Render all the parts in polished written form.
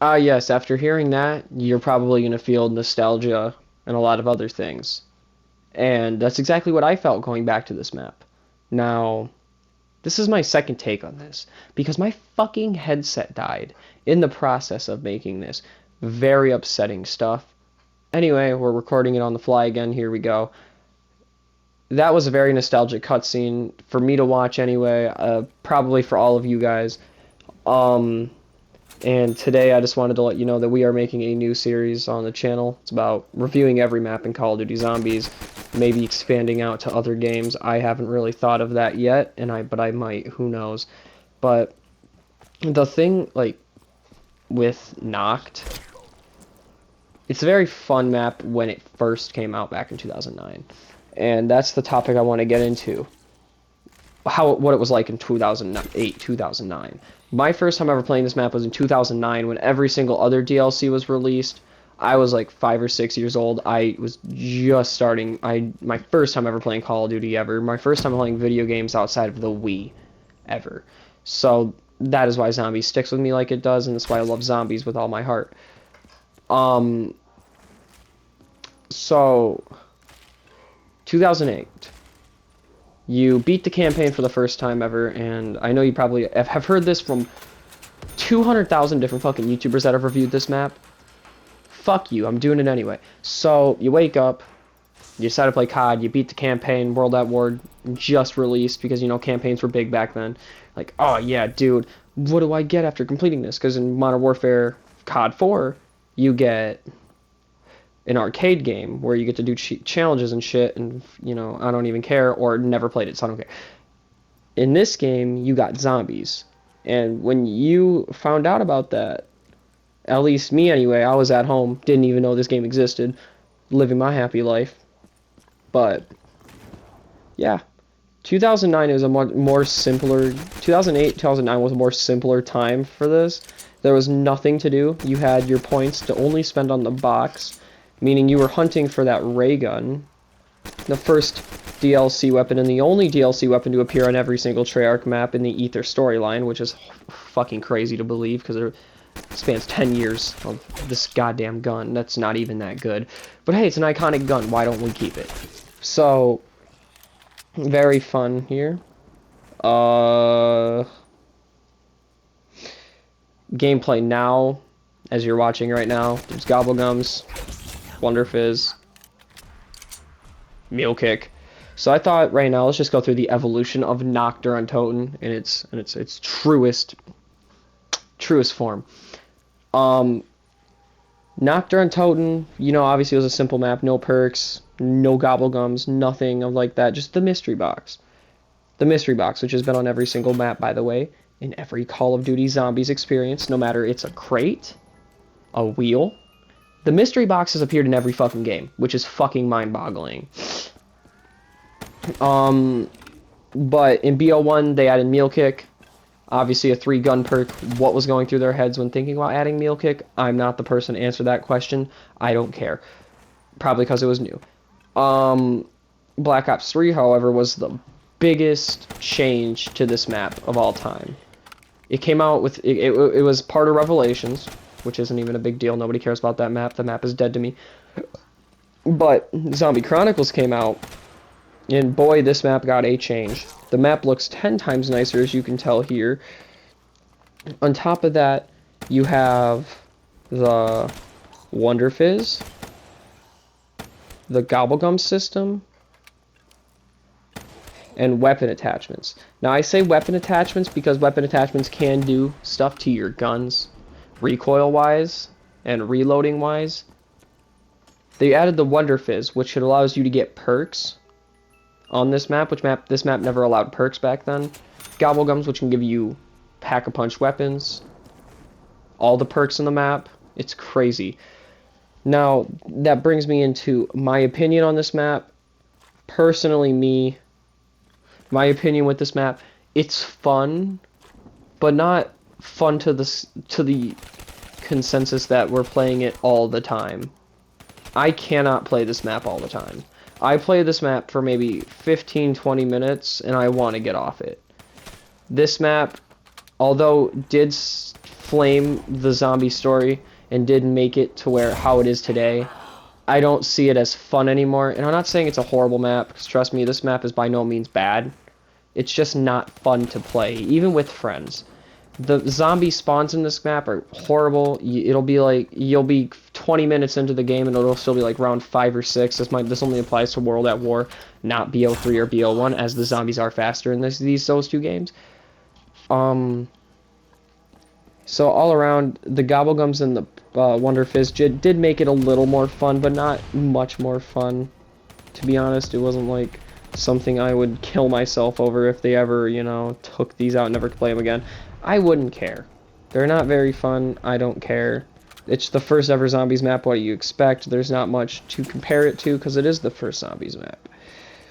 Ah, yes, after hearing that, you're probably going to feel nostalgia and a lot of other things. And that's exactly what I felt going back to this map. Now, this is my second take on this, because my fucking headset died in the process of making this. Very upsetting stuff. Anyway, we're recording it on the fly again. Here we go. That was a very nostalgic cutscene for me to watch anyway, probably for all of you guys. Um, and today I just wanted to let you know that we are making a new series on the channel. It's about reviewing every map in Call of Duty Zombies, maybe expanding out to other games. I haven't really thought of that yet, but I might, who knows. But the thing, like, with Nacht, it's a very fun map when it first came out back in 2009. And that's the topic I want to get into. What it was like in 2008, 2009. My first time ever playing this map was in 2009 when every single other DLC was released. I was like 5 or 6 years old. I was just starting. My first time ever playing Call of Duty ever. My first time playing video games outside of the Wii ever. So that is why Zombies sticks with me like it does, and that's why I love Zombies with all my heart. Um, so 2008. You beat the campaign for the first time ever, and I know you probably have heard this from 200,000 different fucking YouTubers that have reviewed this map. Fuck you, I'm doing it anyway. So, you wake up, you decide to play COD, you beat the campaign, World at War just released, because, you know, campaigns were big back then. Like, oh yeah, dude, what do I get after completing this? Because in Modern Warfare COD 4, you get an arcade game where you get to do challenges and shit, and, you know, I don't even care, or never played it, so I don't care. In this game, you got zombies. And when you found out about that, at least me anyway, I was at home, didn't even know this game existed, living my happy life. But, yeah. 2009 is a more simpler, 2008, 2009 was a more simpler time for this. There was nothing to do. You had your points to only spend on the box, meaning you were hunting for that ray gun, the first DLC weapon and the only DLC weapon to appear on every single Treyarch map in the Ether storyline, which is fucking crazy to believe because it spans 10 years of this goddamn gun. That's not even that good. But hey, it's an iconic gun. Why don't we keep it? So, very fun here. Gameplay now, as you're watching right now, there's Gobblegums, Wonder Fizz, Meal Kick. So I thought right now let's just go through the evolution of Nacht or Untoten in its truest form. Nacht or Untoten, you know, obviously it was a simple map, no perks, no Gobblegums, nothing of like that, just the mystery box. The mystery box, which has been on every single map, by the way, in every Call of Duty Zombies experience, no matter it's a crate, a wheel. The mystery box has appeared in every fucking game, which is fucking mind-boggling. But in BO1, they added Meal Kick. Obviously, a 3-gun perk. What was going through their heads when thinking about adding Meal Kick? I'm not the person to answer that question. I don't care. Probably because it was new. Black Ops 3, however, was the biggest change to this map of all time. It came out with... It was part of Revelations, which isn't even a big deal. Nobody cares about that map. The map is dead to me. But Zombie Chronicles came out, and boy, this map got a change. The map looks 10 times nicer, as you can tell here. On top of that, you have the Wonder Fizz, the Gobblegum system, and weapon attachments. Now, I say weapon attachments because weapon attachments can do stuff to your guns, recoil-wise and reloading-wise. They added the Wonder Fizz, which allows you to get perks on this map, this map never allowed perks back then. Gobblegums, which can give you pack-a-punch weapons. All the perks in the map. It's crazy. Now, that brings me into my opinion on this map. Personally, my opinion with this map, it's fun, but not fun to the consensus that we're playing it all the time. I cannot play this map all the time. I play this map for maybe 15-20 minutes, and I want to get off it. This map, although did flame the zombie story and did make it to where how it is today, I don't see it as fun anymore. And I'm not saying it's a horrible map, because trust me, this map is by no means bad. It's just not fun to play, even with friends. The zombie spawns in this map are horrible. It'll be like, you'll be 20 minutes into the game and it'll still be like round 5 or 6. This only applies to World at War, not BO3 or BO1, as the zombies are faster in those two games. So all around, the Gobblegums and the Wonder Fizz did make it a little more fun, but not much more fun. To be honest, it wasn't like something I would kill myself over if they ever, you know, took these out and never play them again. I wouldn't care. They're not very fun. I don't care. It's the first ever Zombies map. What do you expect? There's not much to compare it to because it is the first Zombies map.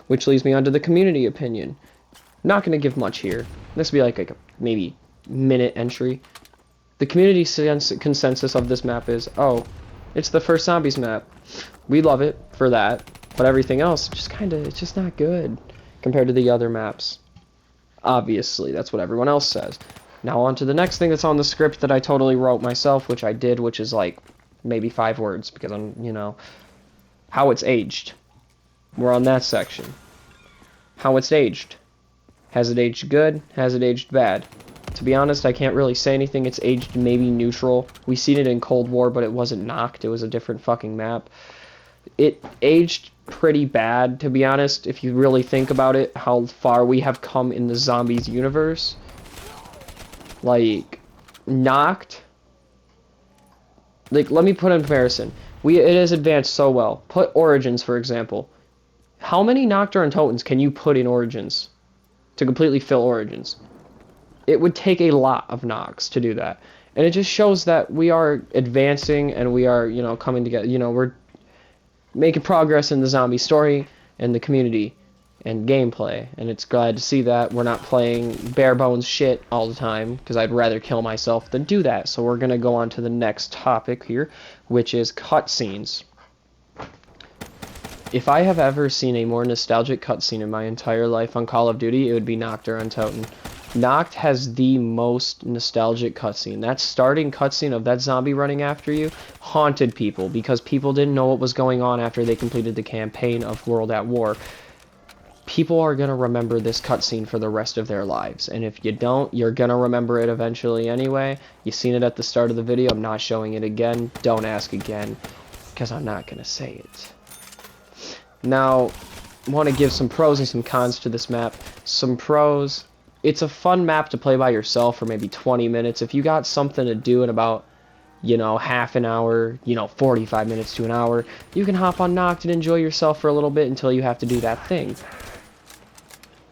Which leads me on to the community opinion. Not going to give much here. This will be like a maybe minute entry. The community consensus of this map is, oh, it's the first Zombies map. We love it for that, but everything else it's just not good compared to the other maps. Obviously, that's what everyone else says. Now on to the next thing that's on the script that I totally wrote myself, which I did, which is like maybe 5 words because I'm, you know, how it's aged. We're on that section. How it's aged. Has it aged good? Has it aged bad? To be honest, I can't really say anything. It's aged maybe neutral. We seen it in Cold War, but it wasn't Nacht. It was a different fucking map. It aged pretty bad, to be honest, if you really think about it, how far we have come in the zombies universe. Like, Nacht, like, let me put in comparison. It has advanced so well. Put Origins, for example. How many Nacht or Untotens can you put in Origins to completely fill Origins? It would take a lot of Nocts to do that. And it just shows that we are advancing and we are, you know, coming together. You know, we're making progress in the zombie story and the community and gameplay. And it's glad to see that we're not playing bare bones shit all the time, because I'd rather kill myself than do that. So we're going to go on to the next topic here, which is cutscenes. If I have ever seen a more nostalgic cutscene in my entire life on Call of Duty, it would be Nacht or Untoten. Nacht has the most nostalgic cutscene. That starting cutscene of that zombie running after you haunted people because people didn't know what was going on after they completed the campaign of World at War. People are going to remember this cutscene for the rest of their lives. And if you don't, you're going to remember it eventually anyway. You've seen it at the start of the video. I'm not showing it again. Don't ask again, because I'm not going to say it. Now, I want to give some pros and some cons to this map. Some pros: it's a fun map to play by yourself for maybe 20 minutes. If you got something to do in about, you know, half an hour, you know, 45 minutes to an hour, you can hop on Nacht and enjoy yourself for a little bit until you have to do that thing.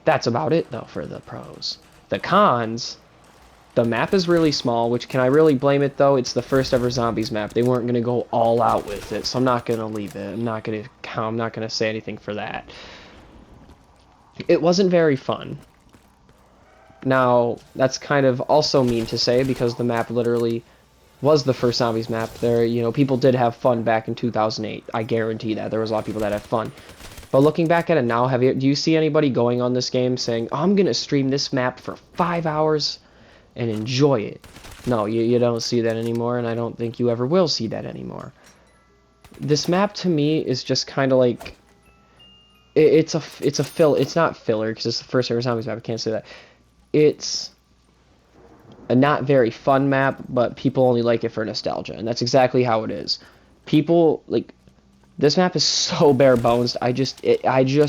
That's about it, though, for the pros. The cons: the map is really small, which, can I really blame it, though? It's the first ever Zombies map. They weren't going to go all out with it, so I'm not going to leave it. I'm not going to say anything for that. It wasn't very fun. Now, that's kind of also mean to say, because the map literally was the first Zombies map. There, you know, people did have fun back in 2008. I guarantee that. There was a lot of people that had fun. But looking back at it now, do you see anybody going on this game saying, oh, I'm going to stream this map for 5 hours and enjoy it? No, you don't see that anymore, and I don't think you ever will see that anymore. This map, to me, is just kind of like, it's not filler, because it's the first ever Zombies map. I can't say that. It's a not very fun map, but people only like it for nostalgia, and that's exactly how it is. People, like, this map is so bare bones, I just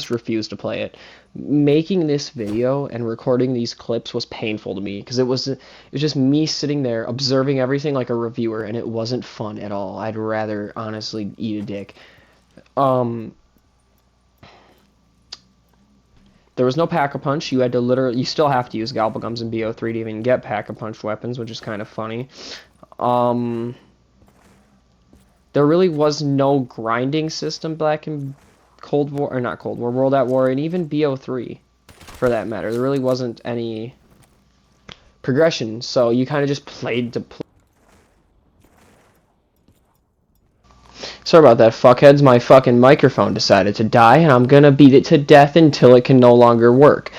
refuse to play it. Making this video and recording these clips was painful to me, because it was just me sitting there observing everything like a reviewer, and it wasn't fun at all. I'd rather honestly eat a dick. There was no Pack-a-Punch. You still have to use Gobblegums and BO3 to even get Pack-a-Punch weapons, which is kind of funny. There really was no grinding system back in World at War, and even BO3, for that matter. There really wasn't any progression, so you kind of just played to play. Sorry about that, fuckheads. My fucking microphone decided to die, and I'm gonna beat it to death until it can no longer work.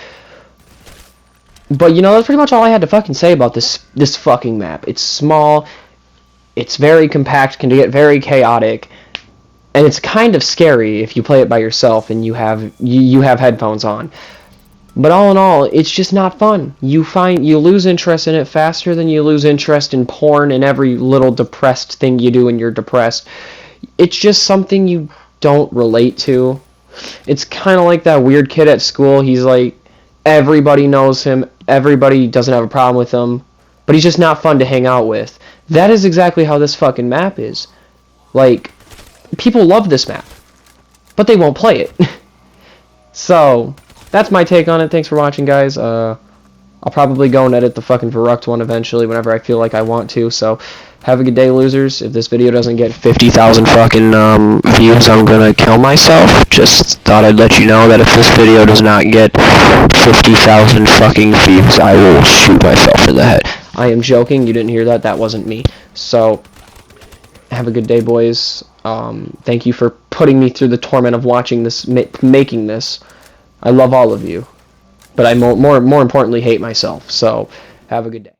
But you know, that's pretty much all I had to fucking say about this fucking map. It's small, it's very compact, can get very chaotic, and it's kind of scary if you play it by yourself and you have headphones on. But all in all, it's just not fun. You lose interest in it faster than you lose interest in porn and every little depressed thing you do when you're depressed. It's just something you don't relate to. It's kind of like that weird kid at school. He's like, everybody knows him, everybody doesn't have a problem with him, but he's just not fun to hang out with. That is exactly how this fucking map is. Like, people love this map, but they won't play it. So, that's my take on it. Thanks for watching, guys. I'll probably go and edit the fucking Verruct one eventually whenever I feel like I want to. So, have a good day, losers. If this video doesn't get 50,000 fucking views, I'm gonna kill myself. Just thought I'd let you know that if this video does not get 50,000 fucking views, I will shoot myself in the head. I am joking. You didn't hear that. That wasn't me. So, have a good day, boys. Thank you for putting me through the torment of watching this, making this. I love all of you, but I more importantly hate myself. So, have a good day.